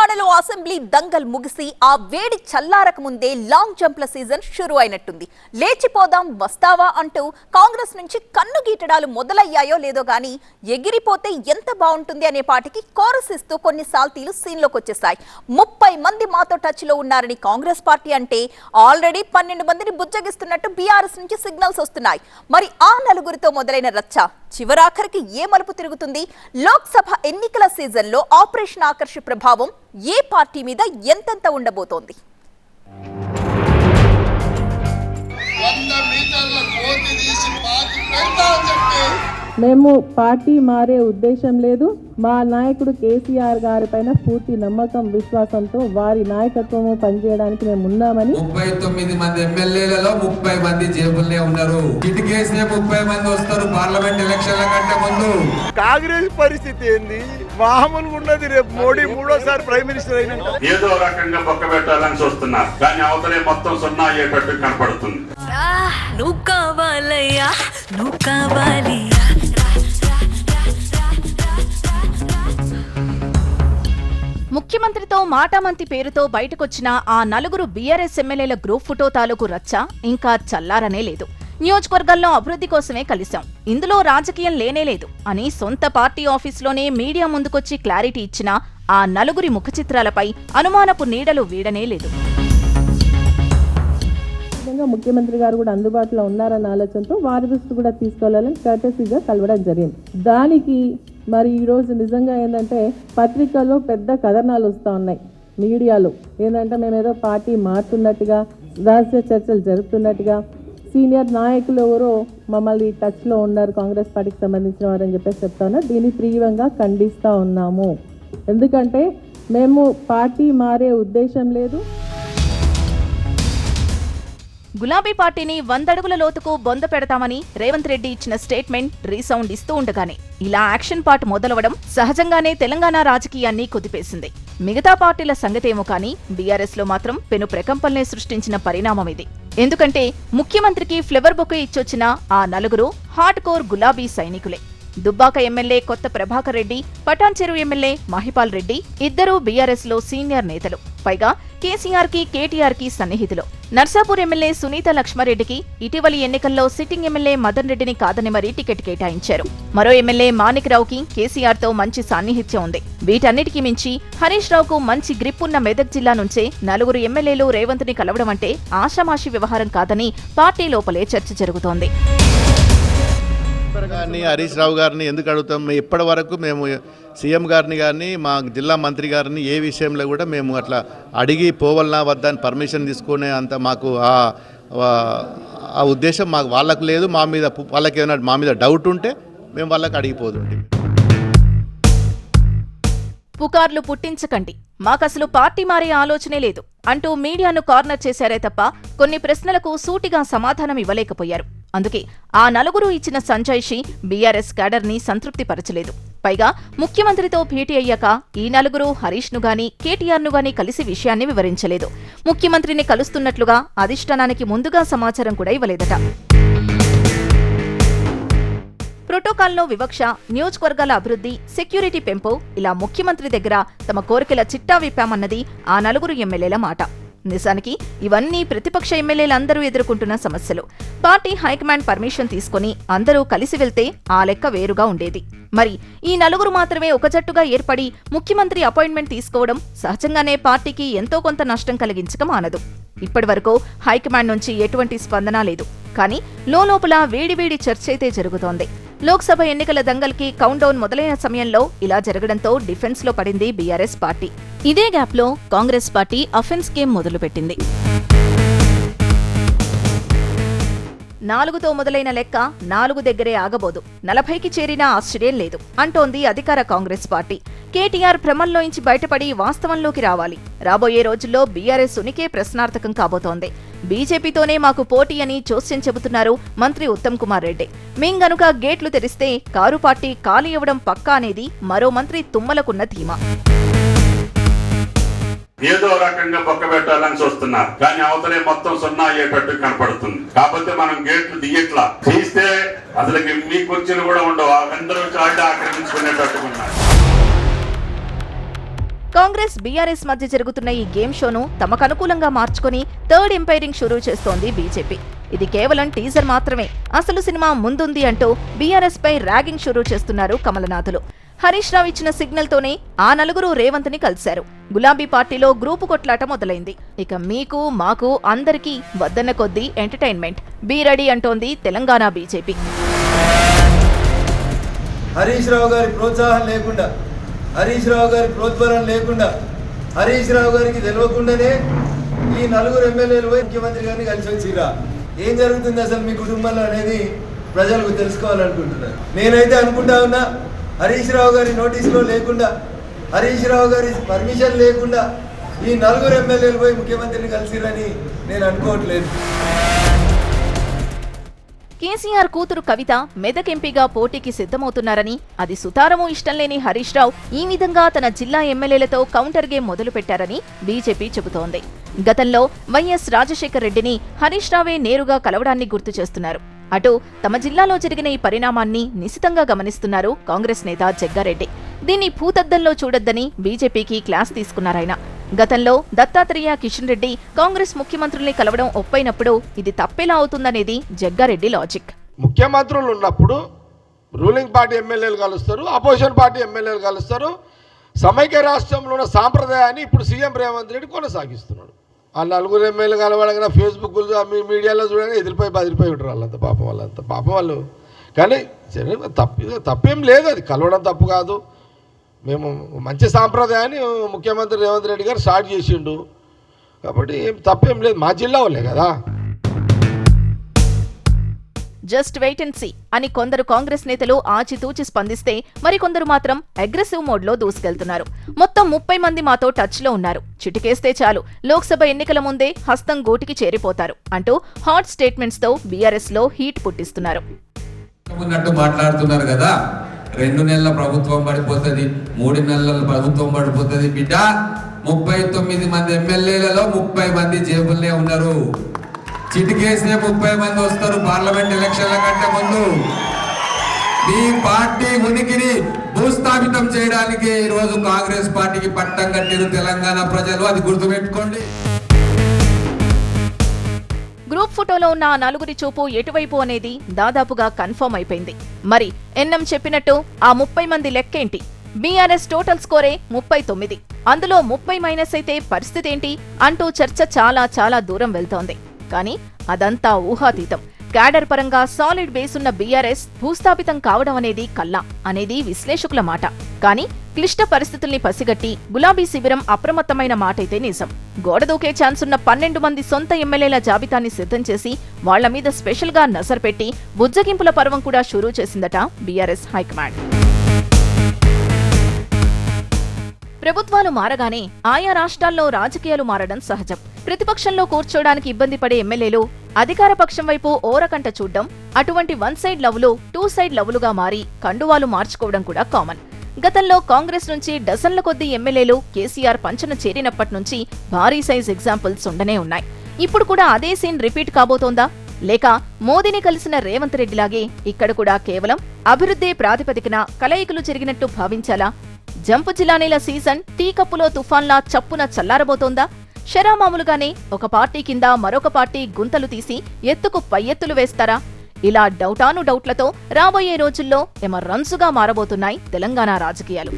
తెలంగాణలో అసెంబ్లీ దంగల్ ముగిసి ఆ వేడి చల్లారక ముందే లాంగ్ జంప్ల సీజన్ షురూ అయినట్టుంది. లేచిపోదాం వస్తావా అంటూ కాంగ్రెస్ నుంచి కన్ను గీటడాలు మొదలయ్యాయో లేదో గానీ ఎగిరిపోతే ఎంత బాగుంటుంది అనే పాటికి కోరస్ ఇస్తూ కొన్ని సాల్తీలు సీన్లోకి వచ్చేసాయి. 30 మంది మాతో టచ్ లో ఉన్నారని కాంగ్రెస్ పార్టీ అంటే ఆల్రెడీ 12 మందిని బుజ్జగిస్తున్నట్టు బీఆర్ఎస్ నుంచి సిగ్నల్స్ వస్తున్నాయి. మరి ఆ నలుగురితో మొదలైన రచ్చ చివరాఖరికి ఏ మలుపు తిరుగుతుంది? లోక్సభ ఎన్నికల సీజన్లో ఆపరేషన్ ఆకర్ష్ ప్రభావం ఏ పార్టీ మీద ఎంతెంత ఉండబోతోంది? 100 మీటర్ల కోతి తీసి పాతి పెడతామని చెప్పి మేము పార్టీ మారే ఉద్దేశం లేదు. మా నాయకుడు కేసీఆర్ గారి పైన పూర్తి నమ్మకం విశ్వాసంతో వారి నాయకత్వము పనిచేయడానికి మేము ఉన్నామని. 39 మంది ఎమ్మెల్యేలలో 30 మంది జేబుల్నే ఉన్నారు. ఇటుకేసే 30 మంది వస్తారు పార్లమెంట్ ఎలక్షన్ల కంటే ముందు. కాంగ్రెస్ పరిస్థితి ఏంది? మామూలుగా ఉన్నది. రేపు మోడీ 3వ ప్రైమ్ మినిస్టర్ అయినా ఏదో రకంగా పక్క పెట్టాలని చూస్తున్నారు, కానీ అవతలే మొత్తం సున్నా అయ్యేటట్టు కనపడుతుంది. నువ్వు కావాలయ్యా, నువ్వు కావాలి. ముఖ్యమంత్రితో మాటామంతి పేరుతో బయటకొచ్చిన ఆ నలుగురు బీఆర్ఎస్ ఎమ్మెల్యేల గ్రూప్ ఫోటో తాలూకు రచ్చ ఇంకా చల్లారనే లేదు. నియోజకవర్గాల్లో అభివృద్ధి కోసమే కలిశాం, ఇందులో రాజకీయం లేనేలేదు అని సొంత పార్టీ ఆఫీసులోనే మీడియా ముందుకొచ్చి క్లారిటీ ఇచ్చిన ఆ నలుగురి ముఖ చిత్రాలపై అనుమానపు నీడలు వీడనే లేదు. ముఖ్యమంత్రి గారు కూడా అందుబాటులో ఉన్నారన్న ఆలోచనతో వారి దృష్టి కూడా తీసుకోవాలని కర్టెసీగా కలవడం జరిగింది. దానికి మరి ఈరోజు నిజంగా ఏంటంటే పత్రికల్లో పెద్ద కథనాలు వస్తూ ఉన్నాయి, మీడియాలో ఏంటంటే మేమేదో పార్టీ మారుతున్నట్టుగా, రహస్య చర్చలు జరుపుతున్నట్టుగా, సీనియర్ నాయకులు ఎవరో మమ్మల్ని టచ్లో ఉన్నారు కాంగ్రెస్ పార్టీకి సంబంధించిన వారని చెప్పేసి చెప్తా ఉన్నారు. దీన్ని తీవ్రంగా ఖండిస్తూ ఉన్నాము. ఎందుకంటే మేము పార్టీ మారే ఉద్దేశం లేదు. గులాబీ పార్టీని 100 అడుగుల లోతుకు బొంద పెడతామని రేవంత్ రెడ్డి ఇచ్చిన స్టేట్మెంట్ రీసౌండ్ ఇస్తూ ఉండగానే ఇలా యాక్షన్ పార్ట్ మొదలవడం సహజంగానే తెలంగాణ రాజకీయాన్ని కుదిపేసింది. మిగతా పార్టీల సంగతేమో కానీ బీఆర్ఎస్ లో మాత్రం పెను ప్రకంపనలే సృష్టించిన పరిణామం ఇది. ఎందుకంటే ముఖ్యమంత్రికి ఫ్లేవర్ బొకే ఇచ్చొచ్చిన ఆ నలుగురు హార్డ్ కోర్ గులాబీ సైనికులే. దుబ్బాక ఎమ్మెల్యే కొత్త ప్రభాకర్ రెడ్డి, పటాన్ చెరువు ఎమ్మెల్యే మహిపాల్ రెడ్డి ఇద్దరూ బీఆర్ఎస్ లో సీనియర్ నేతలు. పైగా కేసీఆర్ కి కేటీఆర్ కి సన్నిహితులు. నర్సాపూర్ ఎమ్మెల్యే సునీత లక్ష్మారెడ్డికి ఇటీవలి ఎన్నికల్లో సిట్టింగ్ ఎమ్మెల్యే మదన్ రెడ్డిని కాదని మరీ టికెట్ కేటాయించారు. మరో ఎమ్మెల్యే మాణిక్ రావుకి కేసీఆర్ తో మంచి సాన్నిహిత్యం ఉంది. వీటన్నిటికీ మించి హరీష్ రావుకు మంచి గ్రిప్ ఉన్న మెదక్ జిల్లా నుంచే నలుగురు ఎమ్మెల్యేలు రేవంత్ ని కలవడం అంటే ఆషామాషి వ్యవహారం కాదని పార్టీ లోపలే చర్చ జరుగుతోంది. హరీష్ రావు గారిని ఎందుకు అడుగుతాం? ఇప్పటి వరకు మేము సీఎం గారిని కానీ మా జిల్లా మంత్రి గారిని ఏ విషయంలో కూడా మేము అట్లా అడిగి పోవాలన్నా వద్దా అని పర్మిషన్ తీసుకునే అంత మాకు ఆ ఉద్దేశం మాకు వాళ్ళకు లేదు. మా మీద వాళ్ళకి ఏమైనా మా మీద డౌట్ ఉంటే మేము వాళ్ళకి అడిగిపోతుంటే. పుకార్లు పుట్టించకండి, మాకసలు పార్టీ మారే ఆలోచనే లేదు అంటూ మీడియాను కార్నర్ చేశారే తప్ప కొన్ని ప్రశ్నలకు సూటిగా సమాధానం ఇవ్వలేకపోయారు. అందుకే ఆ నలుగురు ఇచ్చిన సంజాయిషి బీఆర్ఎస్ క్యాడర్ ని సంతృప్తిపరచలేదు. పైగా ముఖ్యమంత్రితో భేటీ అయ్యాక ఈ నలుగురు హరీష్ ను గాని కేటీఆర్ ను గాని కలిసి విషయాన్ని వివరించలేదు. ముఖ్యమంత్రిని కలుస్తున్నట్లుగా అధిష్టానానికి ముందుగా సమాచారం కూడా ఇవ్వలేదట. ప్రోటోకాల్లో వివక్ష, నియోజకవర్గాల అభివృద్ధి, సెక్యూరిటీ పెంపు ఇలా ముఖ్యమంత్రి దగ్గర తమ కోరికల చిట్టా విప్పామన్నది ఆ నలుగురు ఎమ్మెల్యేల మాట. నిజానికి ఇవన్నీ ప్రతిపక్ష ఎమ్మెల్యేలందరూ ఎదుర్కొంటున్న సమస్యలు. పార్టీ హైకమాండ్ పర్మిషన్ తీసుకుని అందరూ కలిసి వెళ్తే ఆ లెక్క వేరుగా ఉండేది. మరి ఈ నలుగురు మాత్రమే ఒక జట్టుగా ఏర్పడి ముఖ్యమంత్రి అపాయింట్మెంట్ తీసుకోవడం సహజంగానే పార్టీకి ఎంతో కొంత నష్టం కలిగించక మానదు. ఇప్పటి వరకు హైకమాండ్ నుంచి ఎటువంటి స్పందన లేదు. కానీ లోపల వేడివేడి చర్చ అయితే జరుగుతోంది. లోక్సభ ఎన్నికల దంగల్కి కౌంట్ డౌన్ మొదలైన సమయంలో ఇలా జరగడంతో డిఫెన్స్ లో పడింది బీఆర్ఎస్ పార్టీ. ఇదే గ్యాప్ లో కాంగ్రెస్ పార్టీ అఫెన్స్ గేమ్ మొదలుపెట్టింది. 4తో మొదలైన లెక్క 4 దగ్గరే ఆగబోదు, 40కి చేరినా ఆశ్చర్యం లేదు అంటోంది అధికార కాంగ్రెస్ పార్టీ. కేటీఆర్ భ్రమంలోంచి బయటపడి వాస్తవంలోకి రావాలి. రాబోయే రోజుల్లో బీఆర్ఎస్ ఉనికే ప్రశ్నార్థకం కాబోతోంది. బీజేపీతోనే మాకు పోటీ అని జోస్యం చెబుతున్నారు మంత్రి ఉత్తమ్ కుమార్ రెడ్డి. మేం గనుక గేట్లు తెరిస్తే కారు పార్టీ ఖాళీ ఇవ్వడం పక్కా అనేది మరో మంత్రి తుమ్మలకున్న ధీమా. ఏదో రకంగా పక్క పెట్టాలని చూస్తున్నారు, కానీ అవతలే మొత్తం సున్నా అయ్యేటట్టు కనపడుతుంది. కాకపోతే మనం గేట్లు దిగట్లా, తీస్తే అసలు మీ కుర్చీలు కూడా ఉండవు, అందరూ చాటి ఆక్రమించుకునేటట్టుగా ఉన్నారు. కాంగ్రెస్ బీఆర్ఎస్ మధ్య జరుగుతున్న ఈ గేమ్ షోను తమకనుకూలంగా మార్చుకుని థర్డ్ ఎంపైరింగ్ షురూ చేస్తోంది బీజేపీ. ఇది కేవలం టీజర్ మాత్రమే, అసలు సినిమా ముందుంది అంటూ బీఆర్ఎస్ పై ర్యాగింగ్ షురూ చేస్తున్నారు కమలనాథులు. హరీష్ రావు ఇచ్చిన సిగ్నల్ తోనే ఆ నలుగురు రేవంత్ ని కలిశారు. గులాబీ పార్టీలో గ్రూపు కొట్లాట మొదలైంది. ఇక మీకు మాకు అందరికీ వద్దన్న కొద్దీ ఎంటర్టైన్మెంట్. బీ రెడీ అంటోంది తెలంగాణ బీజేపీ. హరీష్ రావు గారి ప్రోత్సాహం లేకుండా, హరీష్ రావు గారి ప్రోత్సాహం లేకుండా, హరీష్ రావు గారికి తెలియకుండానే ఈ నలుగురు ఎమ్మెల్యేలు పోయి ముఖ్యమంత్రి గారిని కలిసి వచ్చిరా. ఏం జరుగుతుంది అసలు మీ కుటుంబంలో అనేది ప్రజలకు తెలుసుకోవాలనుకుంటున్నారు. నేనైతే అనుకుంటా ఉన్నా, హరీష్ రావు గారి నోటీసులో లేకుండా, హరీష్ రావు గారి పర్మిషన్ లేకుండా ఈ నలుగురు ఎమ్మెల్యేలు పోయి ముఖ్యమంత్రిని కలిసిరని నేను అనుకోవట్లేదు. కేసీఆర్ కూతురు కవిత మెదక్ ఎంపీగా పోటీకి సిద్ధమవుతున్నారని, అది సుతారమూ ఇష్టం లేని హరీష్ రావు ఈ విధంగా తన జిల్లా ఎమ్మెల్యేలతో కౌంటర్ గేమ్ మొదలుపెట్టారని బీజేపీ చెబుతోంది. గతంలో వైఎస్ రాజశేఖర్ రెడ్డిని హరీష్ రావే నేరుగా కలవడాన్ని గుర్తు చేస్తున్నారు. అటు తమ జిల్లాలో జరిగిన ఈ పరిణామాన్ని నిశితంగా గమనిస్తున్నారు కాంగ్రెస్ నేత జగ్గారెడ్డి. దీన్ని భూతద్దంలో చూడొద్దని బీజేపీకి క్లాస్ తీసుకున్నారాయన. గతంలో దత్తాత్రేయ, కిషన్ రెడ్డి కాంగ్రెస్ ముఖ్యమంత్రుల్ని కలవడం ఒప్పైనప్పుడు ఇది తప్పేలా అవుతుందనేది జగ్గారెడ్డి లాజిక్. ముఖ్యమంత్రులు ఉన్నప్పుడు రూలింగ్ పార్టీ ఎమ్మెల్యేలు కలుస్తారు, అపోజిషన్ పార్టీ ఎమ్మెల్యేలు కలుస్తారు. సమైక్య రాష్ట్రంలో ఉన్న సాంప్రదాయాన్ని ఇప్పుడు సీఎం రేవంత్ రెడ్డి కొనసాగిస్తున్నాడు. ఆ నలుగురు ఎమ్మెల్యేలు కలవడంగా ఫేస్బుక్ మీడియాలో చూడగా బదిలిపోయి ఉంటారు వాళ్ళంతా. పాపం వాళ్ళు. కానీ తప్పేం లేదు, అది కలవడం తప్పు కాదు. మేము మంచి సాంప్రదాయాన్ని ముఖ్యమంత్రి రేవంత్ రెడ్డి గారు స్టార్ట్ చేసిండు కాబట్టి ఏం తప్పేం లేదు. మా జిల్లా వాళ్ళే కదా. జస్ట్ వెయిట్ అండ్ సీ అని కొందరు కాంగ్రెస్ నేతలు ఆచితూచి స్పందిస్తే, మరికొందరు మాత్రం అగ్రెసివ్ మోడ్లో దూసుకెళ్తున్నారు. మొత్తం 30 మంది మాతో టచ్లో ఉన్నారు, చిటికేస్తే చాలు లోక్సభ ఎన్నికల ముందే హస్తం గూటికి చేరిపోతారు అంటూ హాట్ స్టేట్మెంట్స్తో బీఆర్ఎస్లో హీట్ పుట్టిస్తున్నారు. మాట్లాడుతున్నారు కదా, 2 నెలల ప్రభుత్వం పడిపోతుంది, 3 నెలల ప్రభుత్వం పడిపోతుంది. బిడ్డ 39 మంది ఎమ్మెల్యేలలో 30 మంది జేబుల్నే ఉన్నారు. చిటికేసే 30 మంది వస్తారు పార్లమెంట్ ఎలక్షన్ల కంటే ముందు. మీ పార్టీ ఉనికిని భూస్థాపితం చేయడానికి ఈ రోజు కాంగ్రెస్ పార్టీకి పట్టం కట్టిరు తెలంగాణ ప్రజలు, అది గుర్తుపెట్టుకోండి. గ్రూప్ ఫోటోలో ఉన్న ఆ నలుగురి చూపు ఎటువైపు అనేది దాదాపుగా కన్ఫర్మ్ అయిపోయింది. మరి ఎన్ఎం చెప్పినట్టు ఆ 30 మంది లెక్కేంటి? బీఆర్ఎస్ టోటల్ స్కోరే 39, అందులో 30 మైనస్ అయితే పరిస్థితి ఏంటి అంటూ చర్చ చాలా దూరం వెళ్తోంది. కానీ అదంతా ఊహాతీతం. క్యాడర్ పరంగా సాలిడ్ బేసున్న బీఆర్ఎస్ భూస్థాపితం కావడం అనేది కల్లా అనేది విశ్లేషకుల మాట. కానీ క్లిష్ట పరిస్థితుల్ని పసిగట్టి గులాబీ శిబిరం అప్రమత్తమైన మాటైతే నిజం. గోడ దూకే ఛాన్స్ ఉన్న 12 మంది సొంత ఎమ్మెల్యేల జాబితాని సిద్ధం చేసి వాళ్ల మీద స్పెషల్ గా నజర్ పెట్టి బుజ్జగింపుల పర్వం కూడా షురూ చేసిందట బీఆర్ఎస్ హైకమాండ్. ప్రభుత్వాలు మారగానే ఆయా రాష్ట్రాల్లో రాజకీయాలు మారడం సహజం. ప్రతిపక్షంలో కూర్చోడానికి ఇబ్బంది పడే ఎమ్మెల్యేలు అధికార పక్షం వైపు ఓరకంట చూడ్డం, అటువంటి 1 సైడ్ లవ్లు 2 సైడ్ లవ్లుగా మారి కండువాలు మార్చుకోవడం కూడా కామన్. గతంలో కాంగ్రెస్ నుంచి డజన్ల కొద్దీ ఎమ్మెల్యేలు కేసీఆర్ పంచన చేరినప్పటి నుంచి భారీ సైజ్ ఎగ్జాంపుల్స్ ఉండనే ఉన్నాయి. ఇప్పుడు కూడా అదే సీన్ రిపీట్ కాబోతోందా? లేక మోదీని కలిసిన రేవంత్ రెడ్డిలాగే ఇక్కడ కూడా కేవలం అభివృద్ధి ప్రాతిపదికన కలయికలు జరిగినట్టు భావించాలా? జంపు జిలానీల సీజన్ టీ కప్పులో తుఫాన్లా చప్పున చల్లారబోతోందా? షరామామూలుగానే ఒక పార్టీ కింద మరొక పార్టీ గుంతలు తీసి ఎత్తుకు పై ఎత్తులు వేస్తారా? ఇలా డౌటాను డౌట్లతో రాబోయే రోజుల్లో ఎమ రంజుగా మారబోతున్నాయి తెలంగాణ రాజకీయాలు.